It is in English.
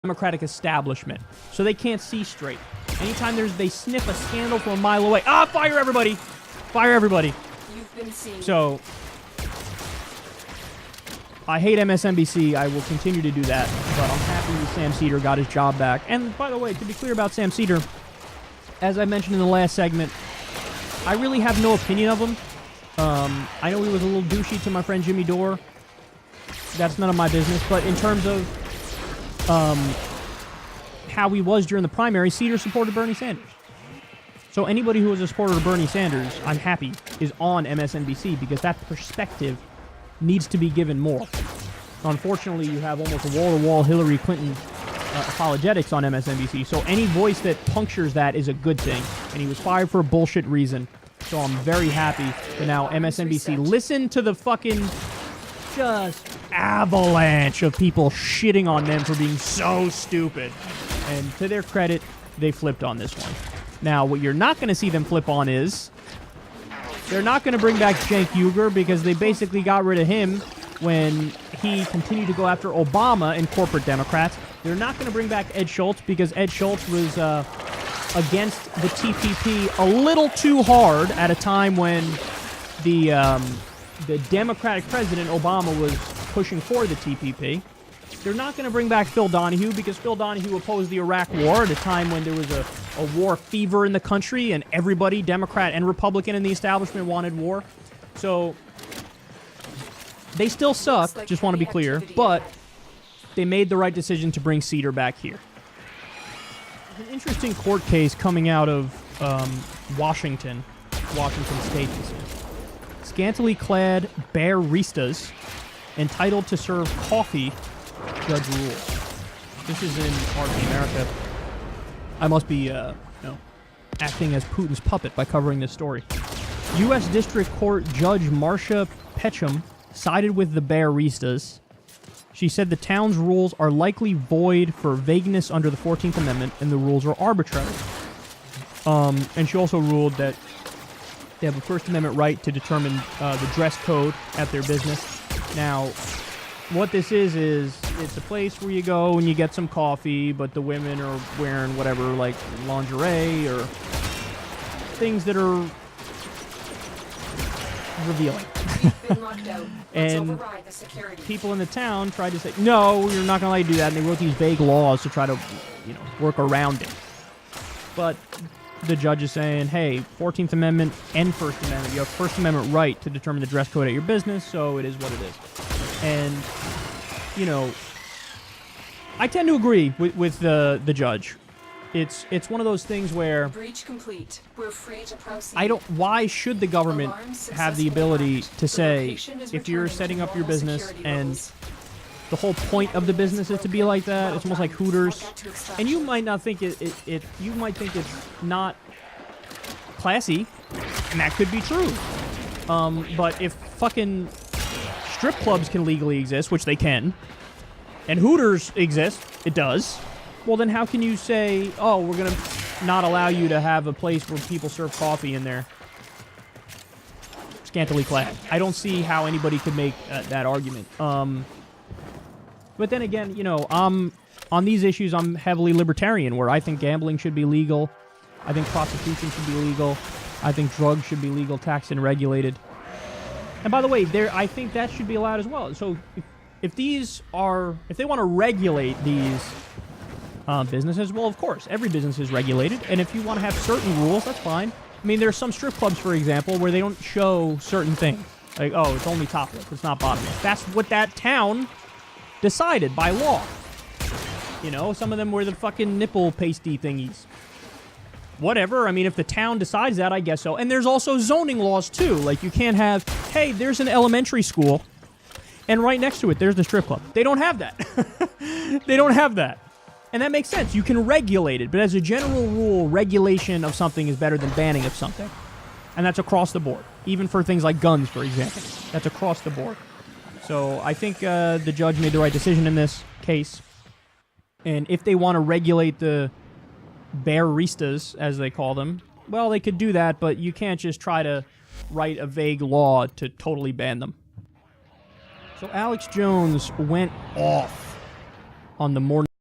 Democratic establishment, so they can't see straight. Anytime they sniff a scandal from a mile away, fire everybody! Fire everybody! You've been seen. So, I hate MSNBC. I will continue to do that, but I'm happy Sam Seder got his job back. And by the way, to be clear about Sam Seder, as I mentioned in the last segment, I really have no opinion of him. I know he was a little douchey to my friend Jimmy Dore. That's none of my business, but in terms of how he was during the primary, Seder supported Bernie Sanders. So anybody who was a supporter of Bernie Sanders, I'm happy, is on MSNBC because that perspective needs to be given more. Unfortunately, you have almost wall-to-wall Hillary Clinton apologetics on MSNBC, so any voice that punctures that is a good thing. And he was fired for a bullshit reason. So I'm very happy that now MSNBC listen to the fucking just avalanche of people shitting on them for being so stupid. And to their credit, they flipped on this one. Now, what you're not going to see them flip on is they're not going to bring back Cenk Uygur because they basically got rid of him when he continued to go after Obama and corporate Democrats. They're not going to bring back Ed Schultz because Ed Schultz was against the TPP a little too hard at a time when the Democratic president, Obama, was pushing for the TPP. They're not going to bring back Phil Donahue because Phil Donahue opposed the Iraq War at a time when there was a war fever in the country and everybody, Democrat and Republican in the establishment, wanted war. So they still suck, just want to be clear, but they made the right decision to bring Seder back here. There's an interesting court case coming out of Washington State. Scantily clad baristas entitled to serve coffee, judge rules. This is in RP America. I must be, acting as Putin's puppet by covering this story. U.S. District Court Judge Marcia Petcham sided with the baristas. She said the town's rules are likely void for vagueness under the 14th Amendment, and the rules are arbitrary. And she also ruled that they have a First Amendment right to determine the dress code at their business. Now, what this is it's a place where you go and you get some coffee, but the women are wearing whatever, like lingerie or things that are revealing. And people in the town tried to say, no, you're not going to let you do that, and they wrote these vague laws to try to, work around it. But the judge is saying, hey, 14th Amendment and First Amendment, you have First Amendment right to determine the dress code at your business, so it is what it is. And, I tend to agree with the judge. It's one of those things where breach complete. We're free to proceed. Why should the government have the ability to say, if you're setting up your business and the whole point of the business is to be like that, it's almost like Hooters, and you might not think you might think it's not classy, and that could be true. But if fucking strip clubs can legally exist, which they can, and Hooters exists, it does, well then how can you say, oh, we're going to not allow you to have a place where people serve coffee in there scantily clad? I don't see how anybody could make that argument. But then again, on these issues, I'm heavily libertarian, where I think gambling should be legal. I think prostitution should be legal. I think drugs should be legal, taxed and regulated. And by the way, I think that should be allowed as well. So if they want to regulate these businesses, well, of course, every business is regulated. And if you want to have certain rules, that's fine. I mean, there are some strip clubs, for example, where they don't show certain things. Like, oh, it's only top lip, it's not bottom lip. That's what that town decided by law. Some of them were the fucking nipple pasty thingies. Whatever. I mean, if the town decides that, I guess so. And there's also zoning laws, too. Like, you can't have, hey, there's an elementary school, and right next to it, there's the strip club. They don't have that. They don't have that. And that makes sense. You can regulate it. But as a general rule, regulation of something is better than banning of something. And that's across the board. Even for things like guns, for example. That's across the board. So I think the judge made the right decision in this case. And if they want to regulate the baristas, as they call them, well, they could do that, but you can't just try to write a vague law to totally ban them. So Alex Jones went off on the morning